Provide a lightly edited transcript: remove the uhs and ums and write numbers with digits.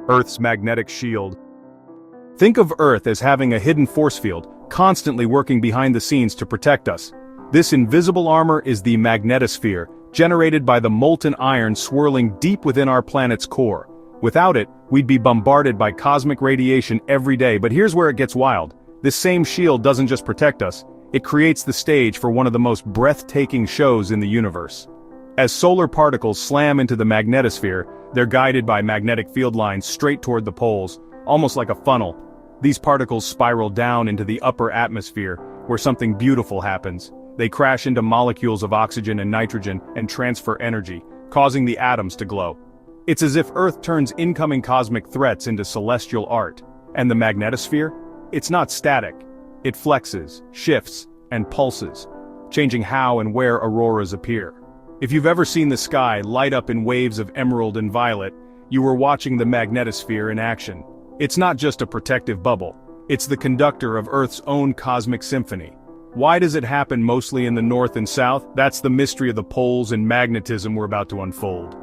Earth's magnetic shield. Think of Earth as having a hidden force field, constantly working behind the scenes to protect us. This invisible armor is the magnetosphere, generated by the molten iron swirling deep within our planet's core. Without it, we'd be bombarded by cosmic radiation every day, but here's where it gets wild. This same shield doesn't just protect us, it creates the stage for one of the most breathtaking shows in the universe. As solar particles slam into the magnetosphere, they're guided by magnetic field lines straight toward the poles, almost like a funnel. These particles spiral down into the upper atmosphere, where something beautiful happens. They crash into molecules of oxygen and nitrogen and transfer energy, causing the atoms to glow. It's as if Earth turns incoming cosmic threats into celestial art. And the magnetosphere? It's not static. It flexes, shifts, and pulses, changing how and where auroras appear. If you've ever seen the sky light up in waves of emerald and violet, you were watching the magnetosphere in action. It's not just a protective bubble. It's the conductor of Earth's own cosmic symphony. Why does it happen mostly in the north and south? That's the mystery of the poles and magnetism we're about to unfold.